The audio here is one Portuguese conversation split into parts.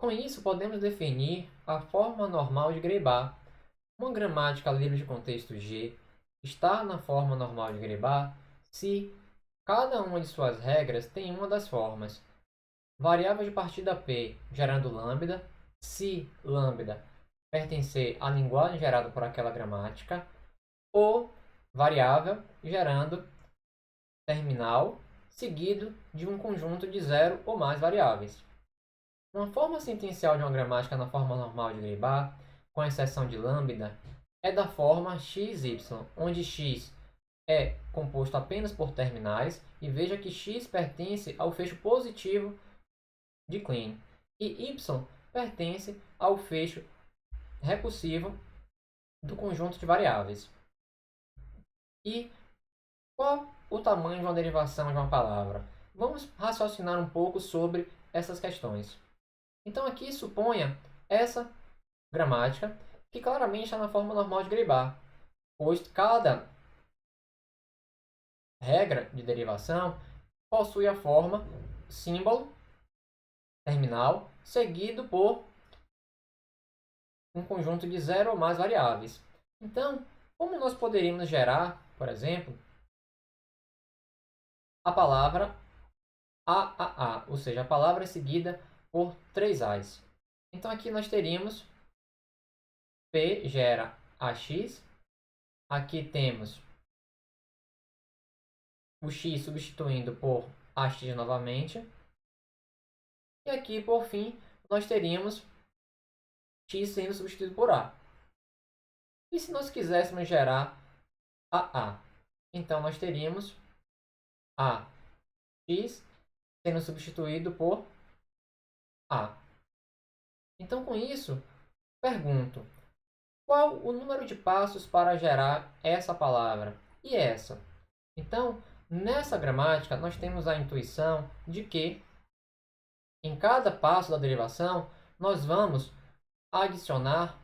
Com isso, podemos definir a forma normal de Greibar. Uma gramática livre de contexto G está na forma normal de Greibar se cada uma de suas regras tem uma das formas. Variável de partida P gerando lambda, se lambda pertencer à linguagem gerada por aquela gramática, ou variável gerando terminal seguido de um conjunto de zero ou mais variáveis. Uma forma sentencial de uma gramática na forma normal de Greibar, com exceção de lambda, é da forma xy, onde x é composto apenas por terminais, e veja que x pertence ao fecho positivo de Kleene, e y pertence ao fecho recursivo do conjunto de variáveis. E qual o tamanho de uma derivação de uma palavra? Vamos raciocinar um pouco sobre essas questões. Então aqui suponha essa gramática que claramente está na forma normal de Greibar, pois cada regra de derivação possui a forma símbolo terminal seguido por um conjunto de zero ou mais variáveis. Então, como nós poderíamos gerar, por exemplo, a palavra AAA, ou seja, a palavra seguida por três A's. Então aqui nós teríamos P gera AX, aqui temos o X substituindo por AX novamente, e aqui por fim nós teríamos X sendo substituído por A. E se nós quiséssemos gerar AA, então nós teríamos AX sendo substituído por A. Então com isso, pergunto, qual o número de passos para gerar essa palavra e essa? Então, nessa gramática, nós temos a intuição de que em cada passo da derivação, nós vamos adicionar,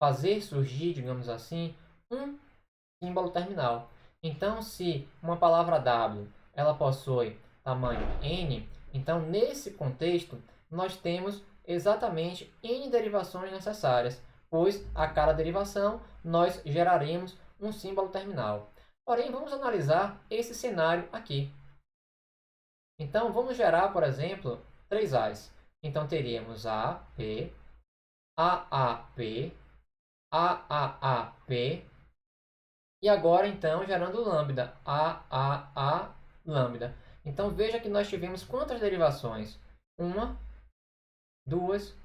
fazer surgir, digamos assim, um símbolo terminal. Então, se uma palavra W ela possui tamanho n, então nesse contexto nós temos exatamente n derivações necessárias, pois a cada derivação nós geraremos um símbolo terminal. Porém, vamos analisar esse cenário aqui. Então, vamos gerar, por exemplo, três A's. Então, teríamos AP, AAP, AAAP, e agora, então, gerando lambda, AAA, lambda. Então, veja que nós tivemos quantas derivações? Uma, duas,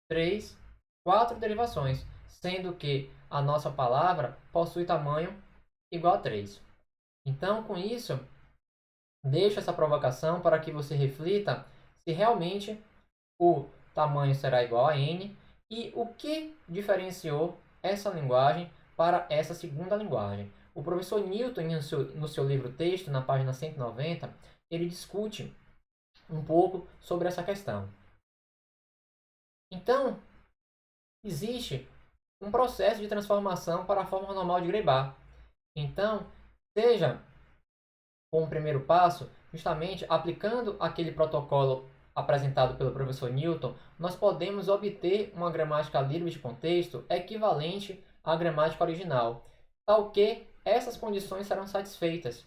três, quatro derivações, sendo que a nossa palavra possui tamanho igual a 3. Então, com isso, deixo essa provocação para que você reflita se realmente o tamanho será igual a n e o que diferenciou essa linguagem para essa segunda linguagem. O professor Newton, no seu livro-texto, na página 190, ele discute um pouco sobre essa questão. Então, existe um processo de transformação para a forma normal de Greibar. Então, seja com o primeiro passo, justamente aplicando aquele protocolo apresentado pelo professor Newton, nós podemos obter uma gramática livre de contexto equivalente à gramática original, tal que essas condições serão satisfeitas.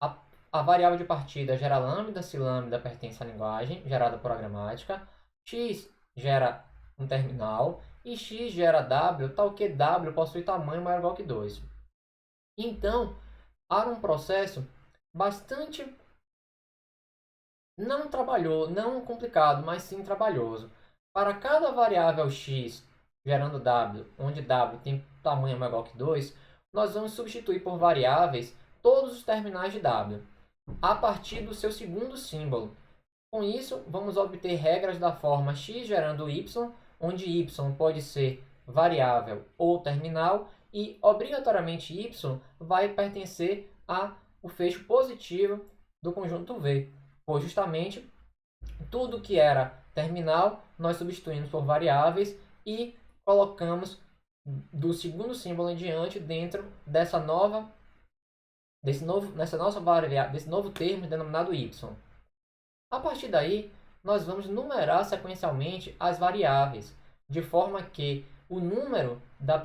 A variável de partida gera lambda se lambda pertence à linguagem gerada por a gramática, x gera um terminal e x gera w, tal que w possui tamanho maior ou igual que 2. Então, há um processo bastante não complicado, mas sim trabalhoso. Para cada variável x gerando w, onde w tem tamanho maior ou igual que 2, nós vamos substituir por variáveis todos os terminais de w, a partir do seu segundo símbolo. Com isso, vamos obter regras da forma x gerando y, onde y pode ser variável ou terminal, e obrigatoriamente y vai pertencer ao fecho positivo do conjunto V, pois justamente tudo que era terminal nós substituímos por variáveis e colocamos do segundo símbolo em diante dentro desse novo termo denominado y. A partir daí, nós vamos numerar sequencialmente as variáveis, de forma que o número da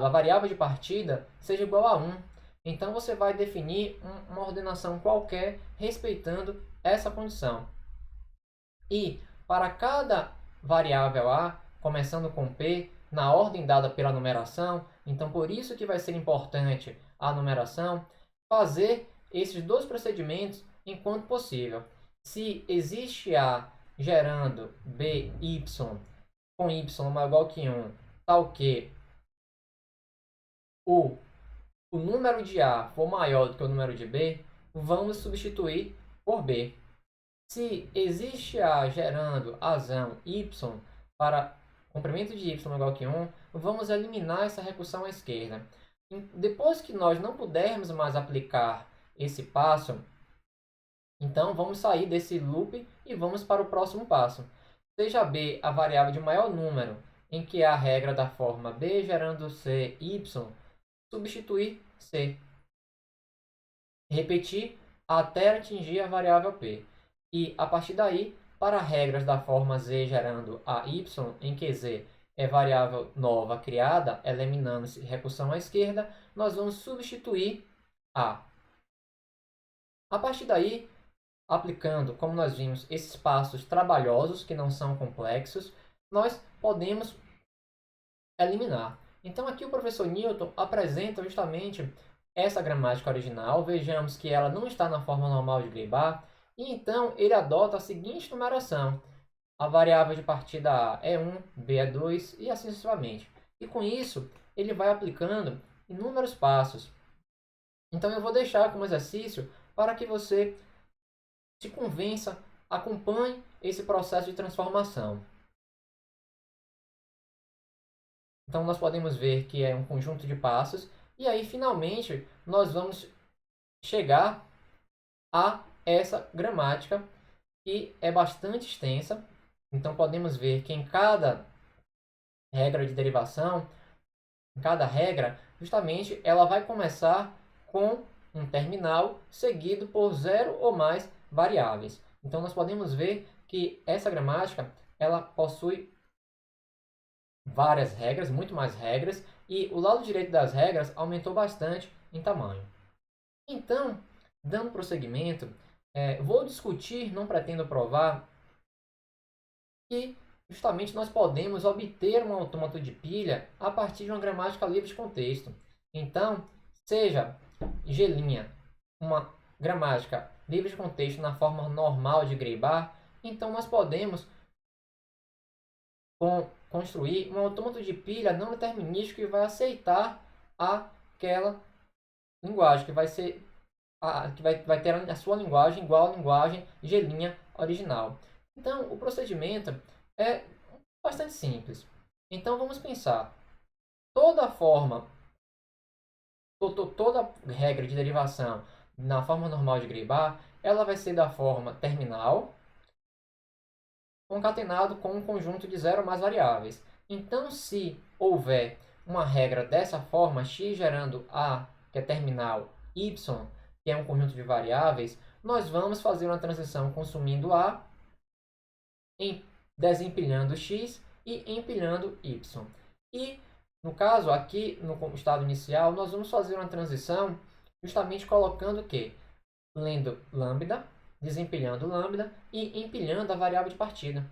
variável de partida seja igual a 1. Então, você vai definir uma ordenação qualquer respeitando essa condição. E, para cada variável a, começando com p, na ordem dada pela numeração, então por isso que vai ser importante a numeração, fazer esses dois procedimentos enquanto possível. Se existe a gerando by com y maior ou igual que 1, tal que o número de A for maior do que o número de B, vamos substituir por B. Se existe A gerando azão y para comprimento de y igual que 1, vamos eliminar essa recursão à esquerda. Depois que nós não pudermos mais aplicar esse passo, então vamos sair desse loop e vamos para o próximo passo. Seja B a variável de maior número, em que há a regra da forma B gerando C, y, substituir C. Repetir até atingir a variável P. E, a partir daí, para regras da forma Z gerando a y, em que Z é variável nova criada, eliminando-se recursão à esquerda, nós vamos substituir A. A partir daí, aplicando, como nós vimos, esses passos trabalhosos, que não são complexos, nós podemos eliminar. Então, aqui o professor Newton apresenta justamente essa gramática original. Vejamos que ela não está na forma normal de Gray-Bar. E então, ele adota a seguinte numeração. A variável de partida A é 1, B é 2 e assim sucessivamente. E com isso, ele vai aplicando inúmeros passos. Então, eu vou deixar como exercício para que você se convença, acompanhe esse processo de transformação. Então, nós podemos ver que é um conjunto de passos. E aí, finalmente, nós vamos chegar a essa gramática, que é bastante extensa. Então, podemos ver que em cada regra de derivação, em cada regra, justamente, ela vai começar com um terminal seguido por 0 ou mais variáveis. Então, nós podemos ver que essa gramática ela possui várias regras, muito mais regras, e o lado direito das regras aumentou bastante em tamanho. Então, dando prosseguimento, vou discutir, não pretendo provar, que justamente nós podemos obter um autômato de pilha a partir de uma gramática livre de contexto. Então, seja G' uma gramática livre de contexto na forma normal de Gray-Bar, então nós podemos construir um autômato de pilha não determinístico que vai aceitar aquela linguagem, que vai ser que vai ter a sua linguagem igual à linguagem G' original. Então, o procedimento é bastante simples. Então, vamos pensar. Toda regra de derivação na forma normal de Gray-Bar, ela vai ser da forma terminal, concatenado com um conjunto de 0 mais variáveis. Então, se houver uma regra dessa forma, x gerando a, que é terminal, y, que é um conjunto de variáveis, nós vamos fazer uma transição consumindo a, desempilhando x e empilhando y. E, no caso, aqui no estado inicial, nós vamos fazer uma transição justamente colocando o quê? Lendo lambda, desempilhando lambda e empilhando a variável de partida.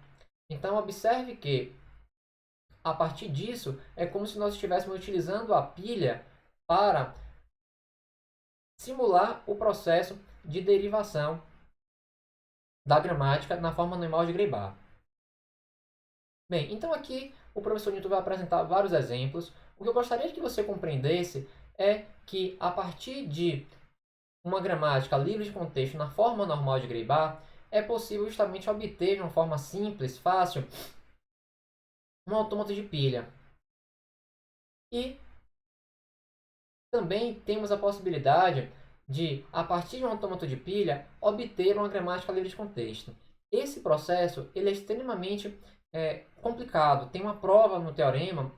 Então, observe que, a partir disso, é como se nós estivéssemos utilizando a pilha para simular o processo de derivação da gramática na forma normal de Gray-Bar. Bem, então aqui o professor Newton vai apresentar vários exemplos. O que eu gostaria que você compreendesse é que, a partir de uma gramática livre de contexto na forma normal de Gray-Bar, é possível justamente obter de uma forma simples, fácil, um autômato de pilha. E também temos a possibilidade de, a partir de um autômato de pilha, obter uma gramática livre de contexto. Esse processo ele é extremamente complicado. Tem uma prova no teorema,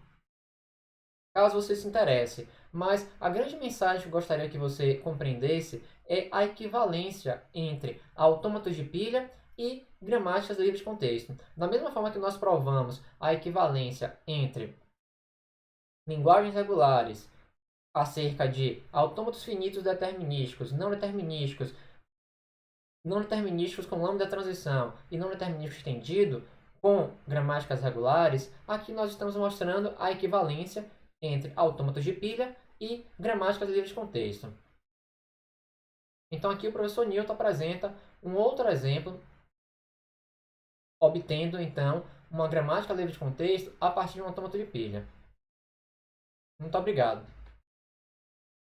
caso você se interesse. Mas a grande mensagem que eu gostaria que você compreendesse é a equivalência entre autômatos de pilha e gramáticas livres de contexto. Da mesma forma que nós provamos a equivalência entre linguagens regulares acerca de autômatos finitos determinísticos, não determinísticos com lambda transição e não determinístico estendido com gramáticas regulares, aqui nós estamos mostrando a equivalência entre autômatos de pilha e gramáticas livres de contexto. Então aqui o professor Newton apresenta um outro exemplo, obtendo então uma gramática livre de contexto a partir de um autômato de pilha. Muito obrigado.